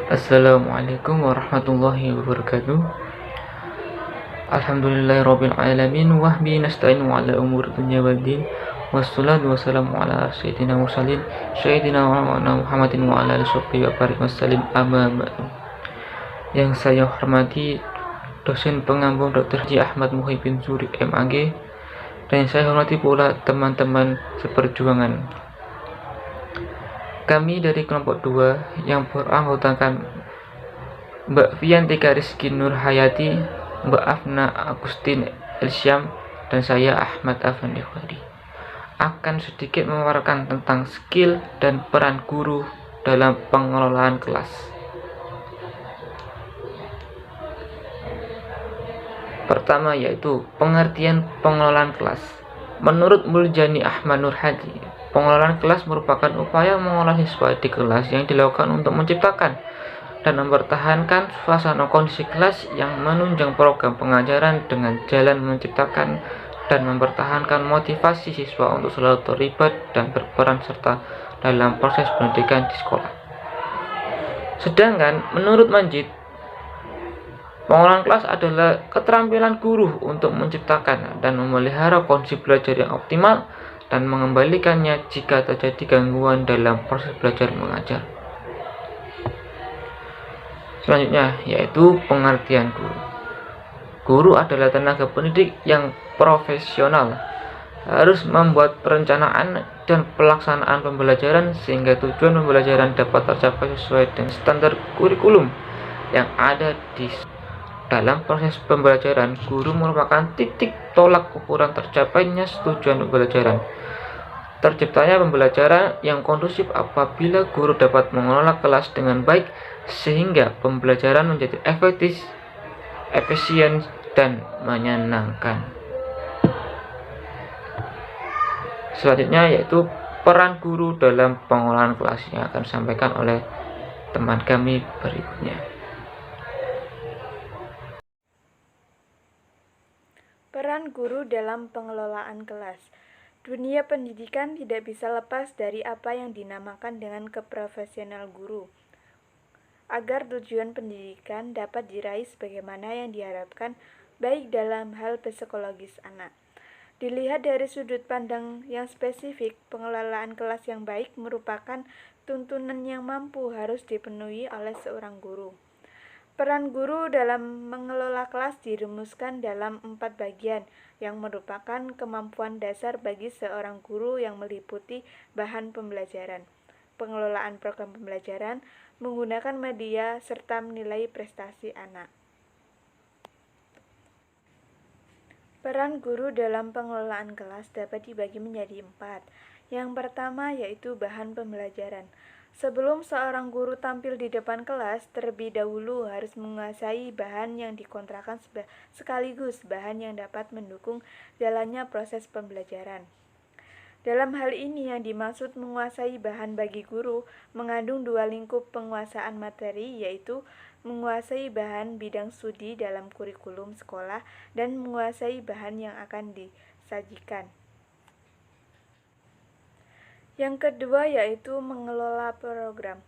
Assalamualaikum warahmatullahi wabarakatuh. Alhamdulillahirabbil alamin wa bihi nasta'inu ala umuri dunya waddin. Wassalatu wassalamu ala sayyidina mursalin sayyidina Muhammadin wa ala alihi wa barik wasallim amma ba'du. Yang saya hormati dosen pengampu Dr. Haji Ahmad Muhyiddin Zuri MAG, dan saya hormati pula teman-teman seperjuangan. Kami dari kelompok 2 yang beranggotakan Mbak Fiantika Rizky Nur Hayati, Mbak Afna Agustin Elsyam, dan saya Ahmad Afandi Khadi akan sedikit memaparkan tentang skill dan peran guru dalam pengelolaan kelas. Pertama yaitu pengertian pengelolaan kelas. Menurut Muljani Ahmad Nur Hadi, pengelolaan kelas merupakan upaya mengolah siswa di kelas yang dilakukan untuk menciptakan dan mempertahankan suasana kondisi kelas yang menunjang program pengajaran dengan jalan menciptakan dan mempertahankan motivasi siswa untuk selalu terlibat dan berperan serta dalam proses pendidikan di sekolah. Sedangkan menurut Manjid, pengelolaan kelas adalah keterampilan guru untuk menciptakan dan memelihara kondisi belajar yang optimal dan mengembalikannya jika terjadi gangguan dalam proses belajar mengajar. Selanjutnya yaitu pengertian guru. Guru adalah tenaga pendidik yang profesional, harus membuat perencanaan dan pelaksanaan pembelajaran sehingga tujuan pembelajaran dapat tercapai sesuai dengan standar kurikulum yang ada di dalam proses pembelajaran. Guru merupakan titik tolak ukuran tercapainya tujuan pembelajaran. Terciptanya pembelajaran yang kondusif apabila guru dapat mengelola kelas dengan baik sehingga pembelajaran menjadi efektif, efisien, dan menyenangkan. Selanjutnya yaitu peran guru dalam pengelolaan kelas yang akan disampaikan oleh teman kami berikutnya. Peran guru dalam pengelolaan kelas. Dunia pendidikan tidak bisa lepas dari apa yang dinamakan dengan keprofesional guru. Agar tujuan pendidikan dapat diraih sebagaimana yang diharapkan, baik dalam hal psikologis anak. Dilihat dari sudut pandang yang spesifik, pengelolaan kelas yang baik merupakan tuntunan yang mampu harus dipenuhi oleh seorang guru. Peran guru dalam mengelola kelas dirumuskan dalam 4 bagian yang merupakan kemampuan dasar bagi seorang guru yang meliputi bahan pembelajaran, pengelolaan program pembelajaran, menggunakan media, serta menilai prestasi anak. Peran guru dalam pengelolaan kelas dapat dibagi menjadi 4. Yang pertama yaitu bahan pembelajaran. Sebelum seorang guru tampil di depan kelas, terlebih dahulu harus menguasai bahan yang dikontrakan sekaligus bahan yang dapat mendukung jalannya proses pembelajaran. Dalam hal ini yang dimaksud menguasai bahan bagi guru mengandung 2 lingkup penguasaan materi, yaitu menguasai bahan bidang studi dalam kurikulum sekolah dan menguasai bahan yang akan disajikan. Yang kedua yaitu mengelola program.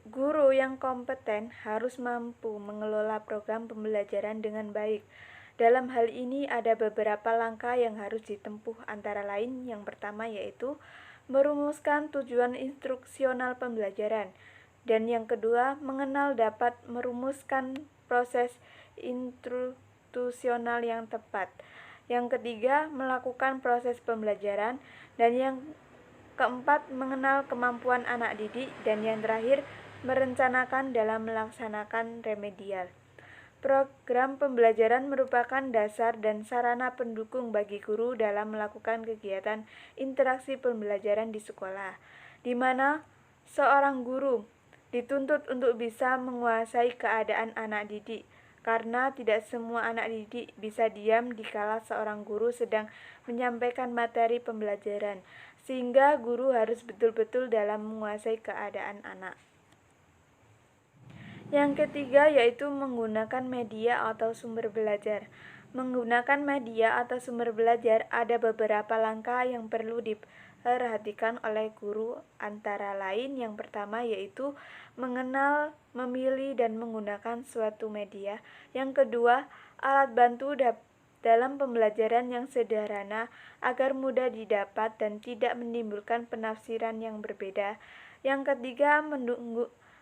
Guru yang kompeten harus mampu mengelola program pembelajaran dengan baik. Dalam hal ini ada beberapa langkah yang harus ditempuh, antara lain yang pertama yaitu merumuskan tujuan instruksional pembelajaran, dan yang kedua mengenal dapat merumuskan proses institusional yang tepat. Yang ketiga melakukan proses pembelajaran, dan yang keempat mengenal kemampuan anak didik, dan yang terakhir merencanakan dalam melaksanakan remedial. Program pembelajaran merupakan dasar dan sarana pendukung bagi guru dalam melakukan kegiatan interaksi pembelajaran di sekolah, di mana seorang guru dituntut untuk bisa menguasai keadaan anak didik, karena tidak semua anak didik bisa diam dikala seorang guru sedang menyampaikan materi pembelajaran, sehingga guru harus betul-betul dalam menguasai keadaan anak. Yang ketiga yaitu menggunakan media atau sumber belajar. Menggunakan media atau sumber belajar ada beberapa langkah yang perlu diperhatikan oleh guru antara lain yang pertama yaitu mengenal, memilih, dan menggunakan suatu media. Yang kedua, alat bantu dalam pembelajaran yang sederhana agar mudah didapat dan tidak menimbulkan penafsiran yang berbeda. Yang ketiga,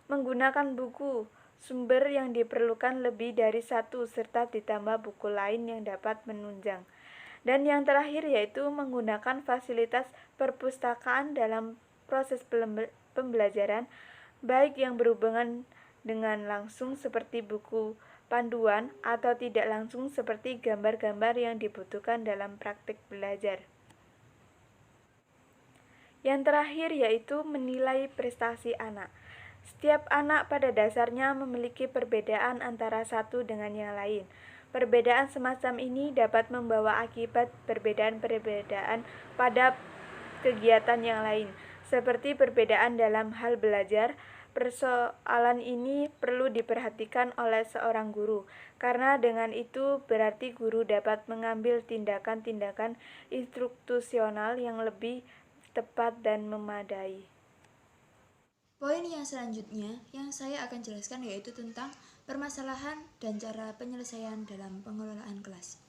menggunakan buku sumber yang diperlukan lebih dari satu serta ditambah buku lain yang dapat menunjang. Dan yang terakhir yaitu menggunakan fasilitas perpustakaan dalam proses pembelajaran, baik yang berhubungan dengan langsung seperti buku panduan atau tidak langsung seperti gambar-gambar yang dibutuhkan dalam praktik belajar. Yang terakhir yaitu menilai prestasi anak. Setiap anak pada dasarnya memiliki perbedaan antara satu dengan yang lain. Perbedaan semacam ini dapat membawa akibat perbedaan-perbedaan pada kegiatan yang lain, seperti perbedaan dalam hal belajar. Persoalan ini perlu diperhatikan oleh seorang guru, karena dengan itu berarti guru dapat mengambil tindakan-tindakan instruktusional yang lebih tepat dan memadai. Poin yang selanjutnya yang saya akan jelaskan yaitu tentang permasalahan dan cara penyelesaian dalam pengelolaan kelas.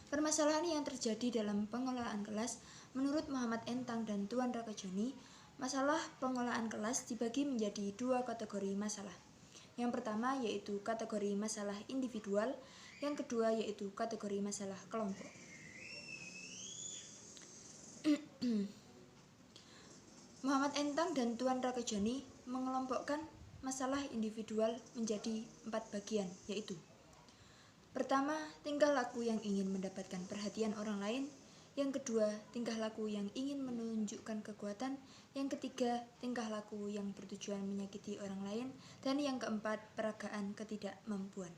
Permasalahan yang terjadi dalam pengelolaan kelas menurut Muhammad Entang dan Tuan Rakajoni, masalah pengelolaan kelas dibagi menjadi dua kategori masalah. Yang pertama yaitu kategori masalah individual, yang kedua yaitu kategori masalah kelompok. Muhammad Entang dan Tuan Rakajoni mengelompokkan masalah individual menjadi 4 bagian, yaitu pertama, tingkah laku yang ingin mendapatkan perhatian orang lain. Yang kedua, tingkah laku yang ingin menunjukkan kekuatan. Yang ketiga, tingkah laku yang bertujuan menyakiti orang lain. Dan yang keempat, peragaan ketidakmampuan.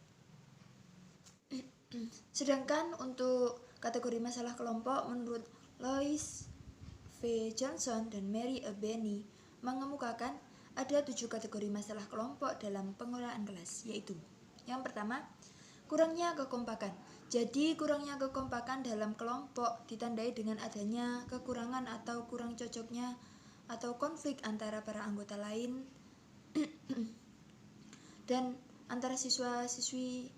Sedangkan untuk kategori masalah kelompok, menurut Lois V. Johnson dan Mary A. Benny mengemukakan ada 7 kategori masalah kelompok dalam pengelolaan kelas, yaitu yang pertama, kurangnya kekompakan. Jadi kurangnya kekompakan dalam kelompok ditandai dengan adanya kekurangan atau kurang cocoknya atau konflik antara para anggota lain dan antara siswa-siswi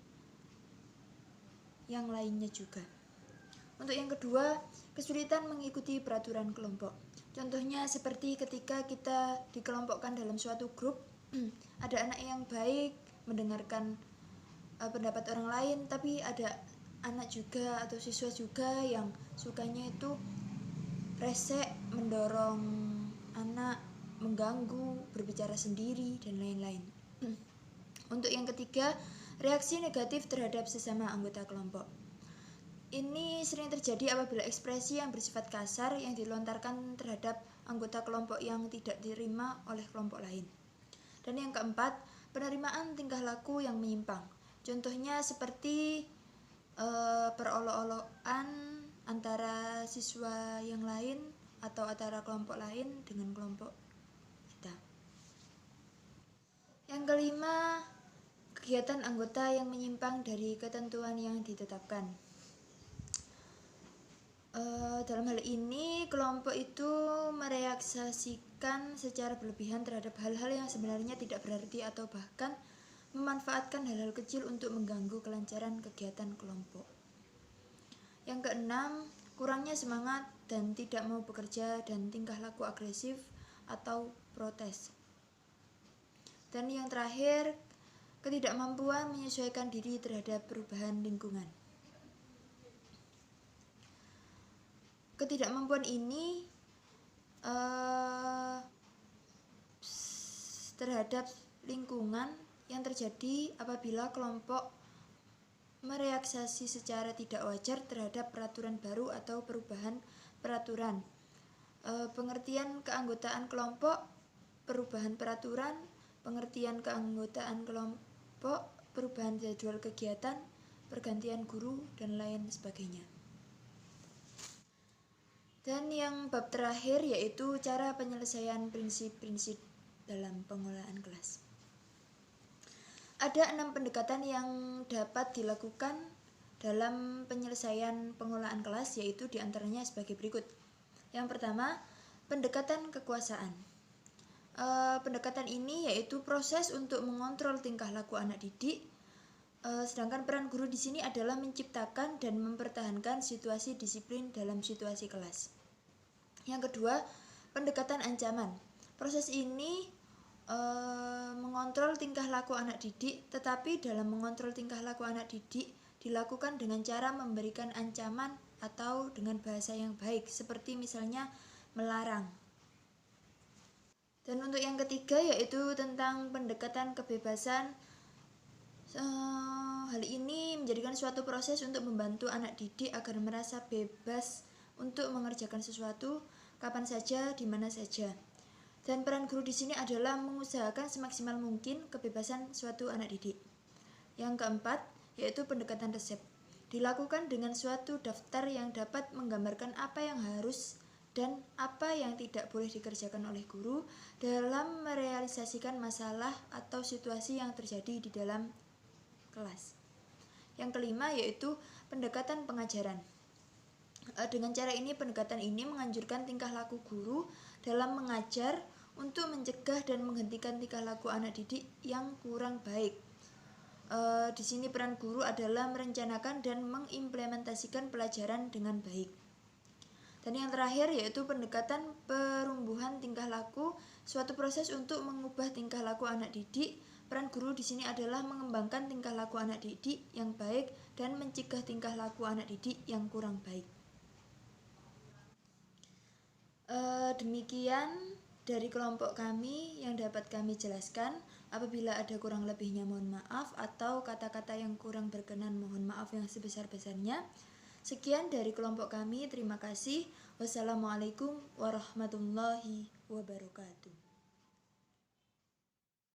yang lainnya juga. Untuk yang kedua, kesulitan mengikuti peraturan kelompok. Contohnya seperti ketika kita dikelompokkan dalam suatu grup, ada anak yang baik mendengarkan pendapat orang lain, tapi ada anak juga atau siswa juga yang sukanya itu resek, mendorong anak, mengganggu, berbicara sendiri, dan lain-lain. Untuk yang ketiga, reaksi negatif terhadap sesama anggota kelompok. Ini sering terjadi apabila ekspresi yang bersifat kasar yang dilontarkan terhadap anggota kelompok yang tidak diterima oleh kelompok lain. Dan yang keempat, penerimaan tingkah laku yang menyimpang. Contohnya seperti perolok-olokan antara siswa yang lain atau antara kelompok lain dengan kelompok kita. Yang kelima, kegiatan anggota yang menyimpang dari ketentuan yang ditetapkan. Dalam hal ini, kelompok itu mereaksasikan secara berlebihan terhadap hal-hal yang sebenarnya tidak berarti atau bahkan memanfaatkan hal-hal kecil untuk mengganggu kelancaran kegiatan kelompok. Yang keenam, kurangnya semangat dan tidak mau bekerja dan tingkah laku agresif atau protes. Dan yang terakhir, ketidakmampuan menyesuaikan diri terhadap perubahan lingkungan. Ketidakmampuan ini terhadap lingkungan yang terjadi apabila kelompok mereaksasi secara tidak wajar terhadap peraturan baru atau perubahan peraturan. Pengertian keanggotaan kelompok, perubahan peraturan, pengertian keanggotaan kelompok, perubahan jadwal kegiatan, pergantian guru, dan lain sebagainya. Dan yang bab terakhir yaitu cara penyelesaian prinsip-prinsip dalam pengelolaan kelas. Ada 6 pendekatan yang dapat dilakukan dalam penyelesaian pengelolaan kelas, yaitu diantaranya sebagai berikut. Yang pertama, pendekatan kekuasaan. Pendekatan ini yaitu proses untuk mengontrol tingkah laku anak didik. Sedangkan peran guru di sini adalah menciptakan dan mempertahankan situasi disiplin dalam situasi kelas. Yang kedua, pendekatan ancaman. Proses ini mengontrol tingkah laku anak didik, tetapi dalam mengontrol tingkah laku anak didik dilakukan dengan cara memberikan ancaman atau dengan bahasa yang baik, seperti misalnya melarang. Dan untuk yang ketiga yaitu tentang pendekatan kebebasan. Hal ini menjadikan suatu proses untuk membantu anak didik agar merasa bebas untuk mengerjakan sesuatu kapan saja, di mana saja. Dan peran guru di sini adalah mengusahakan semaksimal mungkin kebebasan suatu anak didik. Yang keempat yaitu pendekatan resep. Dilakukan dengan suatu daftar yang dapat menggambarkan apa yang harus dan apa yang tidak boleh dikerjakan oleh guru dalam merealisasikan masalah atau situasi yang terjadi di dalam kelas. Yang kelima yaitu pendekatan pengajaran. Dengan cara ini, pendekatan ini menganjurkan tingkah laku guru dalam mengajar untuk mencegah dan menghentikan tingkah laku anak didik yang kurang baik. Di sini peran guru adalah merencanakan dan mengimplementasikan pelajaran dengan baik. Dan yang terakhir yaitu pendekatan perumbuhan tingkah laku, suatu proses untuk mengubah tingkah laku anak didik. Peran guru di sini adalah mengembangkan tingkah laku anak didik yang baik dan mencegah tingkah laku anak didik yang kurang baik. Demikian dari kelompok kami yang dapat kami jelaskan. Apabila ada kurang lebihnya mohon maaf, atau kata-kata yang kurang berkenan mohon maaf yang sebesar-besarnya. Sekian dari kelompok kami, terima kasih. Wassalamualaikum warahmatullahi wabarakatuh.